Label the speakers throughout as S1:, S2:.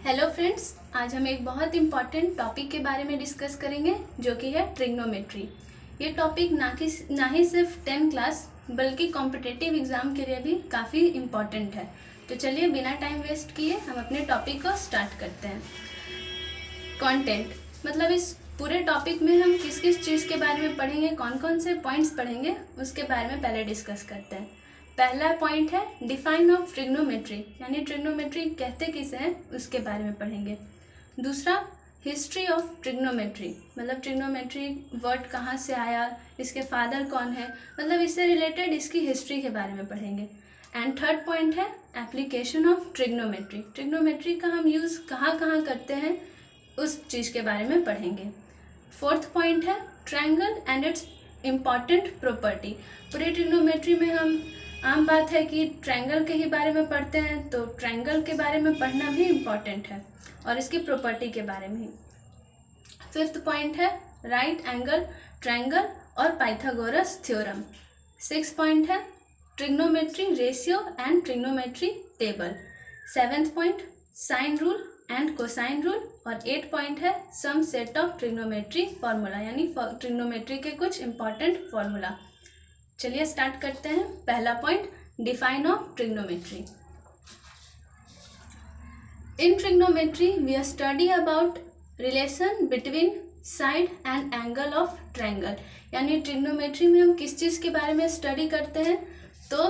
S1: Hello friends, आज हम एक बहुत इम्पॉर्टेंट टॉपिक के बारे में डिस्कस करेंगे जो कि है ट्रिग्नोमेट्री। ये टॉपिक ना ही सिर्फ 10th क्लास बल्कि कॉम्पिटिटिव एग्ज़ाम के लिए भी काफ़ी इम्पॉर्टेंट है। तो चलिए बिना टाइम वेस्ट किए हम अपने टॉपिक को स्टार्ट करते हैं। कंटेंट मतलब इस पूरे टॉपिक में हम किस किस चीज़ के बारे में पढ़ेंगे, कौन कौन से पॉइंट्स पढ़ेंगे, उसके बारे में पहले डिस्कस करते हैं। पहला पॉइंट है डिफाइन ऑफ ट्रिग्नोमेट्री, यानी ट्रिग्नोमेट्री कहते किसे हैं उसके बारे में पढ़ेंगे। दूसरा हिस्ट्री ऑफ ट्रिग्नोमेट्री, मतलब ट्रिग्नोमेट्री वर्ड कहाँ से आया, इसके फादर कौन है, मतलब इससे रिलेटेड इसकी हिस्ट्री के बारे में पढ़ेंगे। एंड थर्ड पॉइंट है एप्लीकेशन ऑफ ट्रिग्नोमेट्री, ट्रिग्नोमेट्री का हम यूज़ कहाँ कहाँ करते हैं उस चीज़ के बारे में पढ़ेंगे। फोर्थ पॉइंट है triangle and it's important property. पूरे ट्रिग्नोमेट्री में हम आम बात है कि ट्रायंगल के ही बारे में पढ़ते हैं, तो ट्रायंगल के बारे में पढ़ना भी इम्पॉर्टेंट है और इसकी प्रॉपर्टी के बारे में ही। फिफ्थ पॉइंट है राइट एंगल ट्रायंगल और पाइथागोरस थ्योरम। सिक्स पॉइंट है trigonometry ratio and trigonometry table. Seventh point sine rule and cosine rule. और 8 पॉइंट है sum set of trigonometry formula, यानी ट्रिग्नोमेट्री के कुछ इंपॉर्टेंट फार्मूला। चलिए स्टार्ट करते हैं। पहला point define of trigonometry. In trigonometry we study about relation between side and angle of triangle, यानी ट्रिग्नोमेट्री में हम किस चीज़ के बारे में स्टडी करते हैं, तो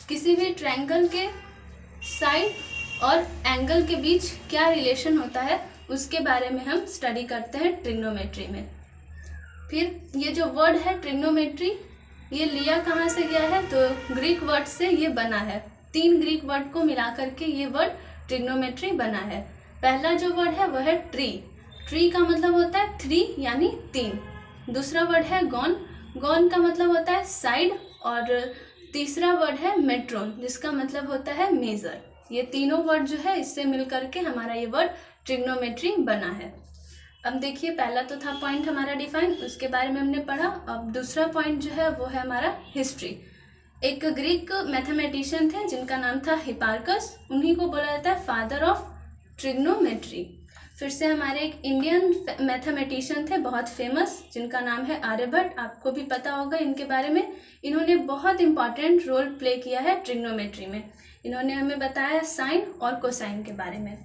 S1: किसी भी ट्रायंगल के साइड और एंगल के बीच क्या रिलेशन होता है उसके बारे में हम स्टडी करते हैं ट्रिग्नोमेट्री में। फिर ये जो वर्ड है ट्रिग्नोमेट्री, ये लिया कहाँ से गया है, तो ग्रीक वर्ड से ये बना है। 3 ग्रीक वर्ड को मिला करके ये वर्ड ट्रिग्नोमेट्री बना है। पहला जो वर्ड है वह है ट्री, ट्री का मतलब होता है 3 यानी 3। दूसरा वर्ड है गॉन, गॉन का मतलब होता है साइड। और तीसरा वर्ड है मेट्रोन, जिसका मतलब होता है मेजर। ये तीनों वर्ड जो है इससे मिल करके हमारा ये वर्ड ट्रिग्नोमेट्री बना है। अब देखिए पहला तो था पॉइंट हमारा डिफाइन, उसके बारे में हमने पढ़ा। अब दूसरा पॉइंट जो है वो है हमारा हिस्ट्री। एक ग्रीक मैथमेटिशियन थे जिनका नाम था हिपार्कस, उन्हीं को बोला जाता है फादर ऑफ ट्रिग्नोमेट्री। फिर से हमारे एक इंडियन मैथमेटिशियन थे बहुत फेमस, जिनका नाम है आर्यभट्ट, आपको भी पता होगा इनके बारे में। इन्होंने बहुत इंपॉर्टेंट रोल प्ले किया है ट्रिग्नोमेट्री में। इन्होंने हमें बताया साइन और कोसाइन के बारे में।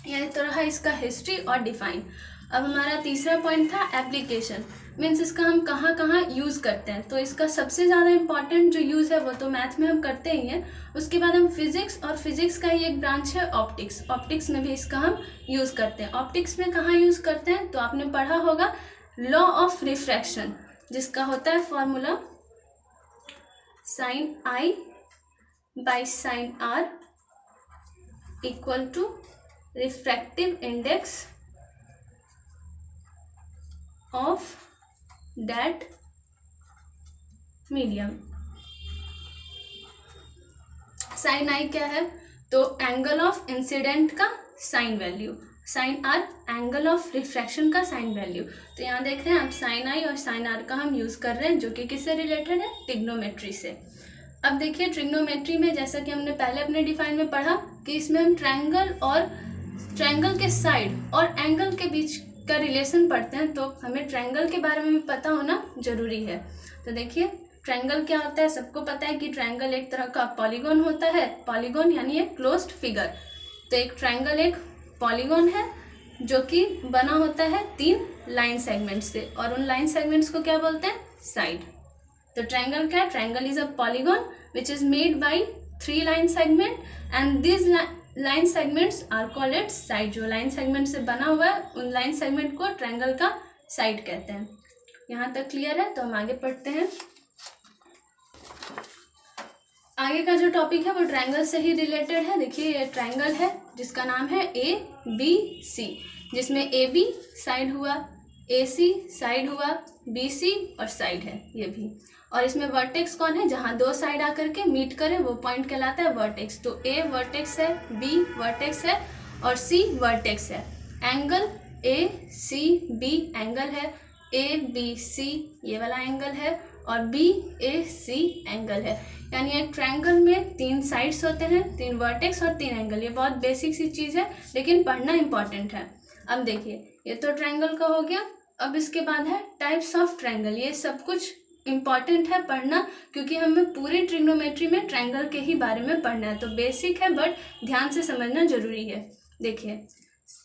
S1: यह तो रहा इसका हिस्ट्री और डिफाइन। अब हमारा तीसरा पॉइंट था एप्लीकेशन, मीन्स इसका हम कहाँ कहाँ यूज़ करते हैं। तो इसका सबसे ज़्यादा इम्पॉर्टेंट जो यूज़ है वो तो मैथ में हम करते ही हैं। उसके बाद हम फिजिक्स, और फिजिक्स का ही एक ब्रांच है ऑप्टिक्स, ऑप्टिक्स में भी इसका हम यूज़ करते हैं। ऑप्टिक्स में कहाँ यूज़ करते हैं, तो आपने पढ़ा होगा लॉ ऑफ रिफ्रैक्शन, जिसका होता है formula sine i by sine r equal to refractive index of that medium. Sine i क्या है, तो एंगल ऑफ इंसिडेंट का sine value, sine r angle of refraction का साइन वैल्यू। तो यहाँ देख रहे हैं आप साइन आई और साइन आर का हम यूज़ कर रहे हैं, जो कि किससे रिलेटेड है, ट्रिग्नोमेट्री से। अब देखिए ट्रिग्नोमेट्री में जैसा कि हमने पहले अपने डिफाइन में पढ़ा कि इसमें हम ट्रायंगल के साइड और एंगल के बीच का रिलेशन पढ़ते हैं, तो हमें ट्रायंगल के बारे में भी पता होना जरूरी है। तो देखिए ट्रायंगल क्या होता है, सबको पता है कि ट्रायंगल एक तरह का पॉलीगॉन होता है। पॉलीगॉन यानी एक क्लोज्ड फिगर। तो एक ट्रायंगल एक पॉलीगॉन है जो कि बना होता है 3 लाइन सेगमेंट से, और उन लाइन सेगमेंट्स को क्या बोलते हैं, साइड। तो ट्रायंगल क्या है, triangle is a polygon which is made by 3 line segment and this line segments are called its side. जो लाइन सेगमेंट से बना हुआ है उन लाइन सेगमेंट को ट्रायंगल का साइड कहते हैं। यहाँ तक क्लियर है, तो हम आगे पढ़ते हैं। आगे का जो टॉपिक है वो ट्रायंगल से ही रिलेटेड है। देखिए ये ट्रायंगल है जिसका नाम है ABC, जिसमें AB साइड हुआ, AC साइड हुआ, BC और साइड है ये भी। और इसमें वर्टेक्स कौन है, जहाँ 2 साइड आकर के मीट करे वो पॉइंट कहलाता है वर्टेक्स। तो A वर्टेक्स है, B वर्टेक्स है और C वर्टेक्स है। एंगल ACB एंगल है, ABC ये वाला एंगल है, और BAC एंगल है। यानी एक ट्रायंगल में 3 साइड्स होते हैं, 3 वर्टेक्स और 3 एंगल। ये बहुत बेसिक सी चीज़ है लेकिन पढ़ना इंपॉर्टेंट है। अब देखिए ये तो ट्रायंगल का हो गया। अब इसके बाद है टाइप्स ऑफ ट्रायंगल। ये सब कुछ इम्पॉर्टेंट है पढ़ना, क्योंकि हमें पूरी ट्रिग्नोमेट्री में ट्रायंगल के ही बारे में पढ़ना है। तो बेसिक है बट ध्यान से समझना जरूरी है। देखिए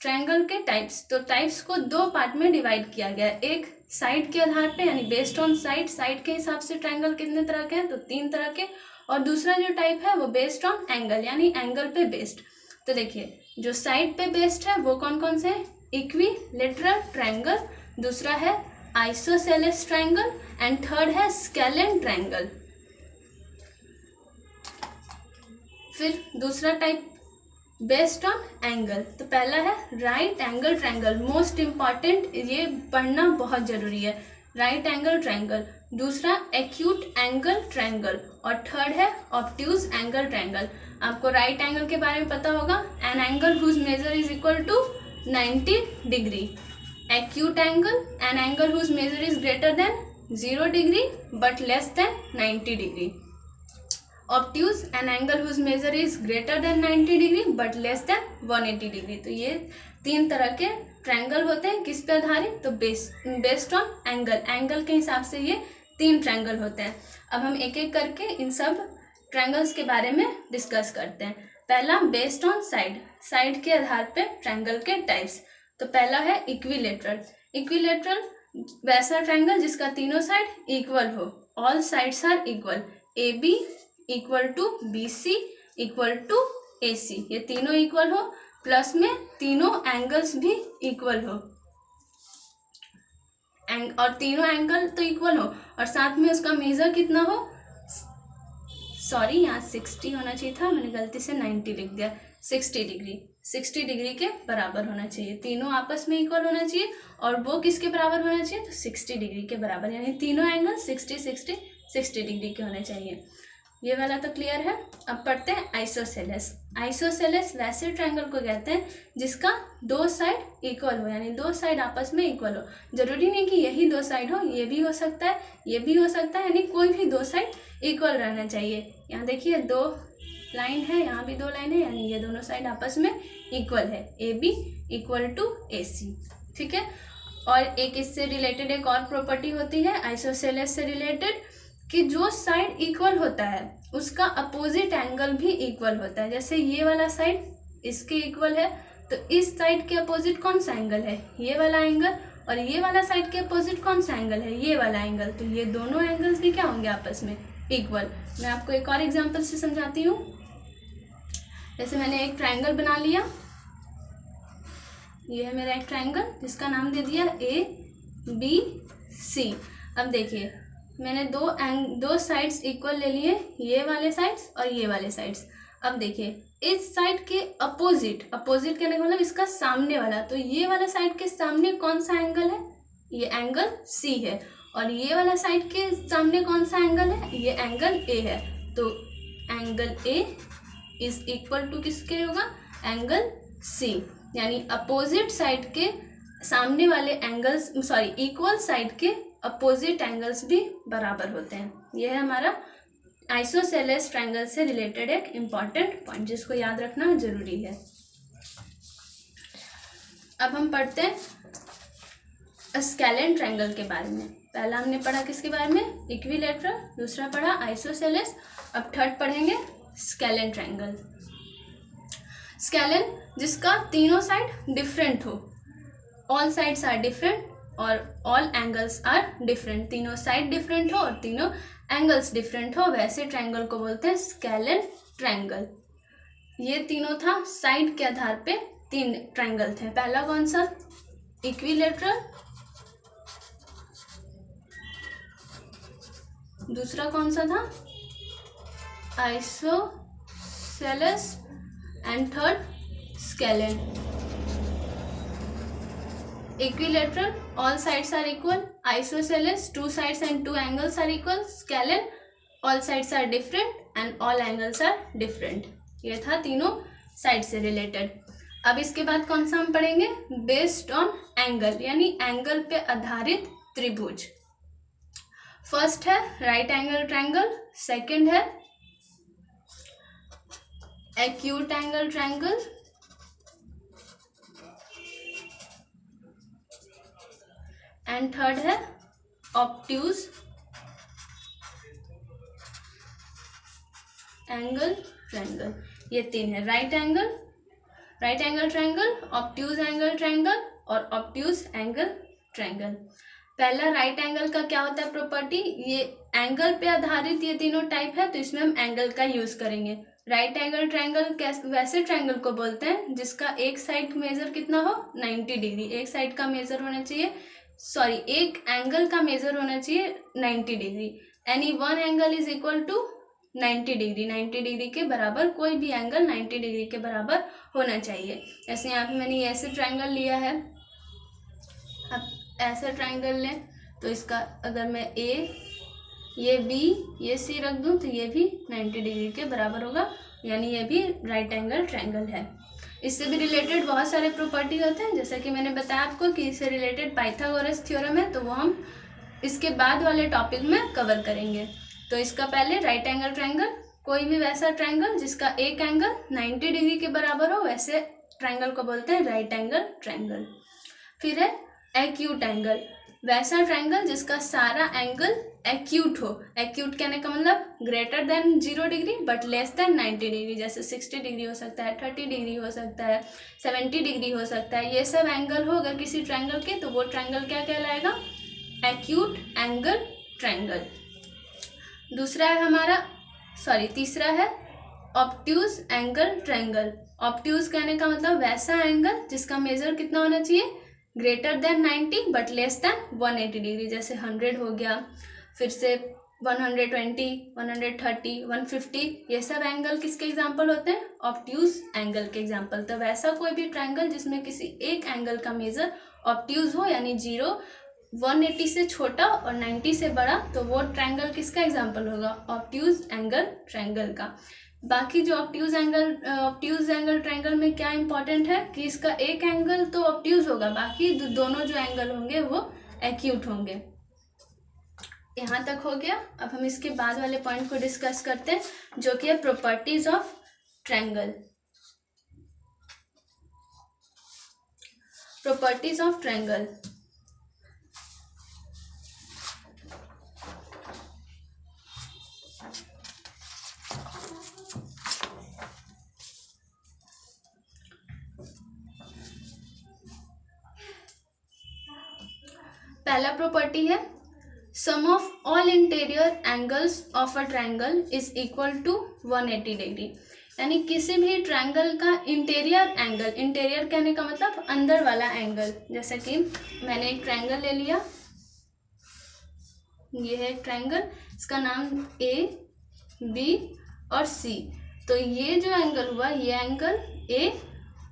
S1: ट्रायंगल के टाइप्स, तो टाइप्स को 2 पार्ट में डिवाइड किया गया है। एक साइड के आधार पे यानी बेस्ड ऑन साइड के हिसाब से ट्रायंगल कितने तरह के हैं, तो 3 तरह के। और दूसरा जो टाइप है वो बेस्ड ऑन एंगल यानी एंगल पे बेस्ड। तो देखिए जो साइड पे बेस्ड है वो कौन कौन से हैं, इक्विलेटरल ट्रायंगल, दूसरा है आइसोसेलेस ट्रायंगल एंड थर्ड है स्केलेन ट्रायंगल। फिर दूसरा टाइप बेस्ड ऑन एंगल, तो पहला है right angle triangle, most important, ये पढ़ना बहुत जरूरी है, राइट एंगल ट्रायंगल। दूसरा एक्यूट एंगल ट्रायंगल और थर्ड है ऑब्ट्यूज एंगल ट्रायंगल। आपको राइट एंगल के बारे में पता होगा, an angle whose measure is equal to 90 degree. Acute angle, an angle whose measure is greater than 0 degree but less than 90 degree. Obtuse, an angle whose measure is greater than 90 degree but less than 180 degree. तो ये 3 तरह के triangle होते हैं, किस पे आधारित, तो बेस्ड ऑन एंगल, एंगल के हिसाब से ये 3 ट्रायंगल होते हैं। अब हम एक एक करके इन सब ट्रायंगल्स के बारे में डिस्कस करते हैं। पहला बेस्ड ऑन साइड के आधार पे ट्रायंगल के टाइप्स। तो पहला है इक्विलेटरल वैसा ट्रायंगल जिसका तीनों साइड इक्वल हो, all sides are equal, AB equal to BC equal to AC, ये तीनों इक्वल हो, प्लस में तीनों एंगल्स भी इक्वल हो, और तीनों एंगल तो इक्वल हो और साथ में उसका मेजर कितना हो, सॉरी यहाँ 60 होना चाहिए था, मैंने गलती से 90 लिख दिया, 60 डिग्री के बराबर होना चाहिए, तीनों आपस में इक्वल होना चाहिए। और वो किसके बराबर होना चाहिए, तो 60 डिग्री के बराबर, यानी तीनों एंगल 60 डिग्री के होने चाहिए। ये वाला तो क्लियर है। अब पढ़ते हैं आइसोसेलेस वैसे ट्रायंगल को कहते हैं जिसका 2 साइड इक्वल हो, यानी 2 साइड आपस में इक्वल हो। जरूरी नहीं कि यही 2 साइड हो, ये भी हो सकता है, ये भी हो सकता है, यानी कोई भी 2 साइड इक्वल रहना चाहिए। यहाँ देखिए 2 लाइन है, यहाँ भी 2 लाइन है, यानी ये दोनों साइड आपस में इक्वल है, AB इक्वल टू AC, ठीक है। और एक इससे रिलेटेड एक और प्रॉपर्टी होती है आइसोसेलेस से रिलेटेड, कि जो साइड इक्वल होता है उसका अपोजिट एंगल भी इक्वल होता है। जैसे ये वाला साइड इसके इक्वल है, तो इस साइड के अपोजिट कौन सा एंगल है, ये वाला एंगल, और ये वाला साइड के अपोजिट कौन सा एंगल है, ये वाला एंगल। तो ये दोनों एंगल्स भी क्या होंगे, आपस में इक्वल। मैं आपको एक और एग्जांपल से समझाती हूँ। जैसे मैंने एक ट्रायंगल बना लिया, ये है मेरा एक ट्रायंगल जिसका नाम दे दिया ABC। अब देखिए मैंने दो साइड्स इक्वल ले लिए, ये वाले साइड्स और ये वाले साइड्स। अब देखिए इस साइड के अपोजिट कहने का मतलब इसका सामने वाला, तो ये वाला साइड के सामने कौन सा एंगल है, ये एंगल C है, और ये वाला साइड के सामने कौन सा एंगल है, ये एंगल A है। तो angle A is equal to किसके होगा, एंगल C, यानी अपोजिट साइड के सामने वाले एंगल्स, सॉरी इक्वल साइड के अपोजिट एंगल्स भी बराबर होते हैं। यह है हमारा आइसोसेलेस ट्रायंगल से रिलेटेड एक इम्पॉर्टेंट पॉइंट, जिसको याद रखना जरूरी है। अब हम पढ़ते हैं स्केलेन ट्रायंगल के बारे में। पहला हमने पढ़ा किसके बारे में, इक्विलेटरल, दूसरा पढ़ा आइसोसेलेस, अब थर्ड पढ़ेंगे स्केलेन ट्रायंगल। स्केलेन जिसका तीनों साइड डिफरेंट हो, ऑल साइड्स आर डिफरेंट और ऑल एंगल्स आर डिफरेंट, तीनों साइड डिफरेंट हो और तीनों एंगल्स डिफरेंट हो, वैसे ट्रायंगल को बोलते हैं स्केलेन ट्रायंगल। ये तीनों था साइड के आधार पे 3 ट्रायंगल थे। पहला कौन सा, इक्विलेटरल, दूसरा कौन सा था, isosceles, and third scalene. Equilateral, all sides are equal. Isosceles, 2 sides and 2 angles are equal. Scalene, all sides are different and all angles are different. ये था तीनों साइड से रिलेटेड। अब इसके बाद कौन सा हम पढ़ेंगे, बेस्ड ऑन एंगल, यानी एंगल पे आधारित त्रिभुज। फर्स्ट है राइट एंगल ट्रायंगल, सेकंड है acute angle triangle, and third है ऑब्ट्यूज एंगल ट्रायंगल। ये तीन है, right angle triangle, obtuse angle triangle और ऑब्ट्यूज एंगल ट्रायंगल। पहला राइट एंगल का क्या होता है प्रॉपर्टी, ये एंगल पे आधारित ये तीनों टाइप है, तो इसमें हम एंगल का यूज करेंगे। राइट एंगल ट्रायंगल वैसे ट्रायंगल को बोलते हैं जिसका एक साइड मेजर कितना हो 90 डिग्री, एक साइड का मेजर होना चाहिए, सॉरी एक एंगल का मेजर होना चाहिए 90 degree. Any one angle is equal to 90 degree, 90 degree के बराबर कोई भी एंगल 90 डिग्री के बराबर होना चाहिए। जैसे यहाँ पे मैंने ऐसे ट्रायंगल लिया है, अब ऐसा ट्रायंगल लें तो इसका अगर मैं ए, ये बी, ये सी रख दूं तो ये भी 90 डिग्री के बराबर होगा, यानी ये भी राइट एंगल ट्रायंगल है। इससे भी रिलेटेड बहुत सारे प्रॉपर्टी होते हैं, जैसा कि मैंने बताया आपको कि इससे रिलेटेड पाइथागोरस थ्योरम है, तो वो हम इसके बाद वाले टॉपिक में कवर करेंगे। तो इसका पहले राइट एंगल ट्रायंगल, कोई भी वैसा ट्रायंगल जिसका एक एंगल 90 डिग्री के बराबर हो, वैसे ट्रायंगल को बोलते हैं राइट एंगल ट्रायंगल। फिर है एक्यूट एंगल, वैसा ट्रायंगल जिसका सारा एंगल एक्यूट हो। एक्यूट कहने का मतलब greater than 0 degree but less than 90 degree, जैसे 60 डिग्री हो सकता है, 30 डिग्री हो सकता है, 70 डिग्री हो सकता है। ये सब एंगल हो अगर किसी ट्रायंगल के, तो वो ट्रायंगल क्या कहलाएगा, एक्यूट एंगल ट्रायंगल। दूसरा है हमारा, तीसरा है ऑब्ट्यूज एंगल ट्रायंगल। ऑब्ट्यूज कहने का मतलब वैसा एंगल जिसका मेजर कितना होना चाहिए, greater than 90 but less than 180 degree, जैसे 100 हो गया, फिर से 120, 130, 150, ये सब एंगल किसके एग्जाम्पल होते हैं, ऑब्ट्यूज एंगल के एग्जाम्पल। तो वैसा कोई भी ट्रायंगल जिसमें किसी एक एंगल का मेजर ऑब्ट्यूज हो, यानी 0, 180 से छोटा और 90 से बड़ा, तो वो ट्रायंगल किसका एग्जाम्पल होगा, ऑब्ट्यूज एंगल ट्रायंगल का। बाकी जो ऑब्ट्यूज एंगल ट्रायंगल में क्या इंपॉर्टेंट है कि इसका एक एंगल तो ऑब्ट्यूज होगा, बाकी दोनों जो एंगल होंगे वो एक्यूट होंगे। यहाँ तक हो गया। अब हम इसके बाद वाले पॉइंट को डिस्कस करते हैं, जो कि है properties of triangle. Properties of triangle, पहला प्रॉपर्टी है sum of all interior angles of a triangle is equal to 180 degree, यानी किसी भी ट्रायंगल का इंटीरियर एंगल, इंटीरियर कहने का मतलब अंदर वाला एंगल। जैसे कि मैंने एक ट्रायंगल ले लिया, ये है एक ट्रायंगल, इसका नाम ए, बी और सी। तो ये जो एंगल हुआ, ये एंगल ए,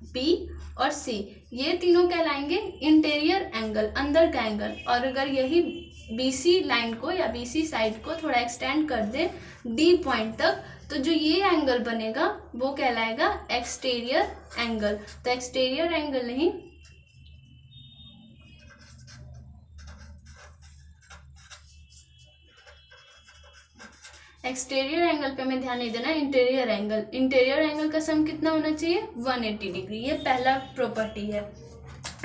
S1: बी और सी, ये तीनों कहलाएंगे इंटीरियर एंगल, अंदर का एंगल। और अगर यही बीसी लाइन को या बीसी साइड को थोड़ा एक्सटेंड कर दे डी पॉइंट तक, तो जो ये एंगल बनेगा वो कहलाएगा एक्सटीरियर एंगल। तो एक्सटीरियर एंगल नहीं, एक्सटीरियर एंगल पे हमें ध्यान नहीं देना, इंटीरियर एंगल। इंटीरियर एंगल का सम कितना होना चाहिए, 180 डिग्री। ये पहला प्रॉपर्टी है।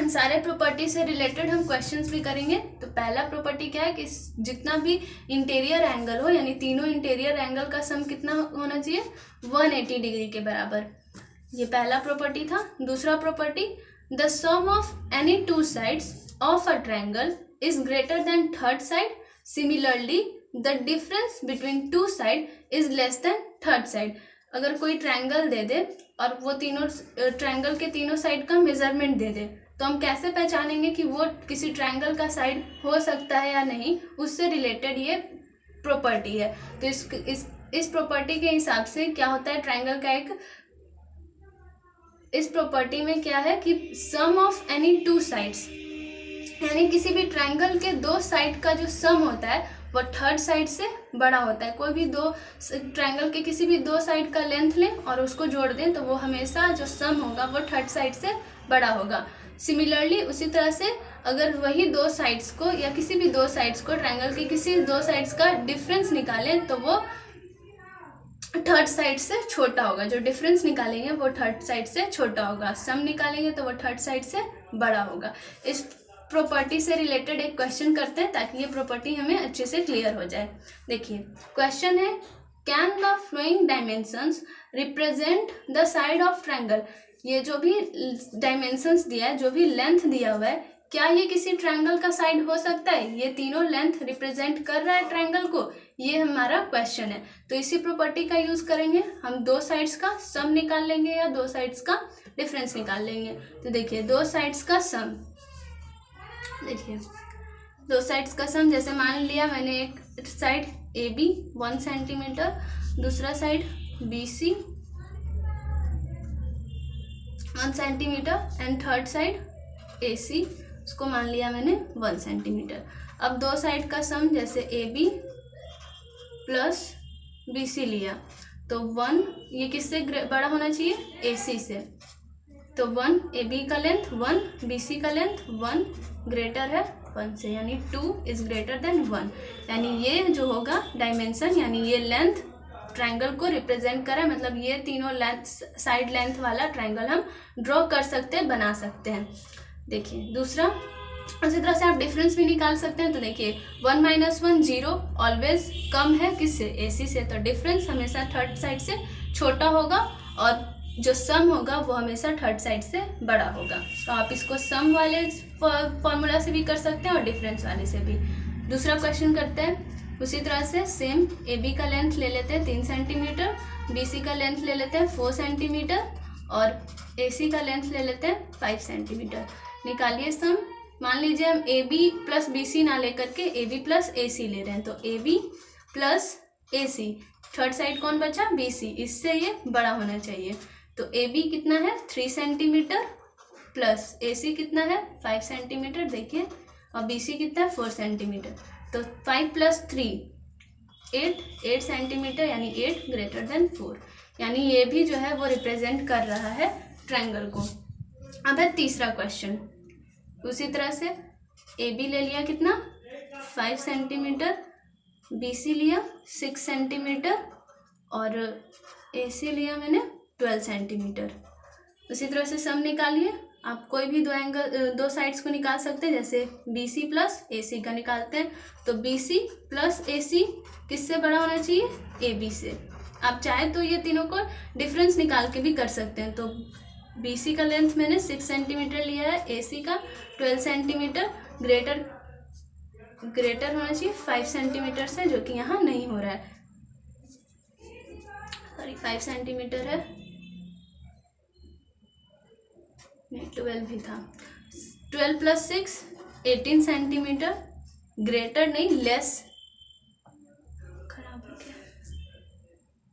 S1: इन सारे प्रॉपर्टी से रिलेटेड हम क्वेश्चंस भी करेंगे। तो पहला प्रॉपर्टी क्या है कि जितना भी इंटीरियर एंगल हो, यानी तीनों इंटीरियर एंगल का सम कितना होना चाहिए, 180 डिग्री के बराबर। ये पहला प्रॉपर्टी था। दूसरा property, the sum of any two sides of a triangle is greater than third side, similarly the difference between two side is less than third side. अगर कोई ट्रायंगल दे दे और वो तीनों ट्रायंगल के तीनों साइड का मेजरमेंट दे दे, तो हम कैसे पहचानेंगे कि वो किसी ट्रायंगल का साइड हो सकता है या नहीं, उससे रिलेटेड ये प्रॉपर्टी है। तो इस प्रॉपर्टी के हिसाब से क्या होता है, ट्रायंगल का एक, इस प्रॉपर्टी में क्या है कि सम ऑफ एनी टू साइड्स, यानी किसी भी ट्रायंगल के दो साइड का जो सम होता है वो थर्ड साइड से बड़ा होता है। कोई भी दो ट्रायंगल के किसी भी दो साइड का लेंथ लें और उसको जोड़ दें तो वो हमेशा जो सम होगा वो थर्ड साइड से बड़ा होगा। सिमिलरली उसी तरह से अगर वही दो साइड्स को या किसी भी दो साइड्स को ट्रायंगल के किसी दो साइड्स का डिफरेंस निकालें तो वो थर्ड साइड से छोटा होगा। जो डिफरेंस निकालेंगे वो थर्ड साइड से छोटा होगा, सम निकालेंगे तो वो थर्ड साइड से बड़ा होगा। इस प्रॉपर्टी से रिलेटेड एक क्वेश्चन करते हैं ताकि ये प्रॉपर्टी हमें अच्छे से क्लियर हो जाए। देखिए क्वेश्चन है, can the flowing dimensions represent the side of triangle. ये जो भी डायमेंशंस दिया है, जो भी लेंथ दिया हुआ है, क्या ये किसी ट्रायंगल का साइड हो सकता है? ये तीनों लेंथ रिप्रेजेंट कर रहा है ट्रायंगल को, ये हमारा क्वेश्चन है। तो इसी प्रॉपर्टी का यूज करेंगे, हम दो साइड्स का सम निकाल लेंगे या दो साइड्स का डिफरेंस निकाल लेंगे। तो देखिए दो साइड्स का सम, देखिए दो साइड्स का सम, जैसे मान लिया मैंने एक साइड AB 1 सेंटीमीटर, दूसरा side BC 1 centimetre and third side AC, उसको मान लिया मैंने 1 सेंटीमीटर। अब दो साइड का सम जैसे AB प्लस BC लिया तो 1, ये किससे बड़ा होना चाहिए? AC से। तो 1 AB का लेंथ 1, BC का लेंथ 1 ग्रेटर है 1 से, यानी 2 इज ग्रेटर देन 1। यानी ये जो होगा डायमेंशन, यानी ये लेंथ ट्रायंगल को रिप्रेजेंट कर रहा है, मतलब ये तीनों लेंथ साइड लेंथ वाला ट्रायंगल हम ड्रॉ कर सकते हैं, बना सकते हैं। देखिए दूसरा, उसी तरह से आप डिफरेंस भी निकाल सकते हैं। तो देखिए 1 - 1 0 ऑलवेज कम है किससे? AC से। तो डिफरेंस हमेशा थर्ड साइड से छोटा होगा और जो सम होगा वो हमेशा थर्ड साइड से बड़ा होगा। तो आप इसको सम वाले फॉर्मूला से भी कर सकते हैं और डिफरेंस वाले से भी। दूसरा क्वेश्चन करते हैं उसी तरह से, सेम AB का लेंथ ले लेते हैं 3 सेंटीमीटर, BC का लेंथ ले लेते हैं 4 सेंटीमीटर और AC का लेंथ ले लेते हैं 5 सेंटीमीटर। निकालिए सम। मान लीजिए हम AB प्लस BC ना लेकर के AB प्लस AC ले रहे हैं, तो AB plus AC, third side कौन बचा? BC, इससे ये बड़ा होना चाहिए। तो AB कितना है? 3 सेंटीमीटर प्लस AC कितना है? 5 सेंटीमीटर, देखिए, और BC कितना है? 4 सेंटीमीटर। तो 5 + 3 8 सेंटीमीटर, यानी 8 ग्रेटर देन 4। यानी ये भी जो है वो रिप्रेजेंट कर रहा है ट्रायंगल को। अब है तीसरा क्वेश्चन, उसी तरह से AB ले लिया कितना? 5 सेंटीमीटर, BC लिया 6 सेंटीमीटर और AC लिया मैंने 12 सेंटीमीटर। उसी तरह से सम निकालिए। आप कोई भी दो साइड्स को निकाल सकते हैं, जैसे BC प्लस AC का निकालते हैं। तो BC प्लस AC किससे बड़ा होना चाहिए? AB से। आप चाहे तो ये तीनों को डिफरेंस निकाल के भी कर सकते हैं। तो BC का लेंथ मैंने 6 सेंटीमीटर लिया है, AC का 12 सेंटीमीटर, ग्रेटर होना चाहिए 5 सेंटीमीटर से, जो कि यहाँ नहीं हो रहा है, सॉरी 5 सेंटीमीटर है, नहीं 12 भी था। 12 + 6 18 सेंटीमीटर, ग्रेटर नहीं लेस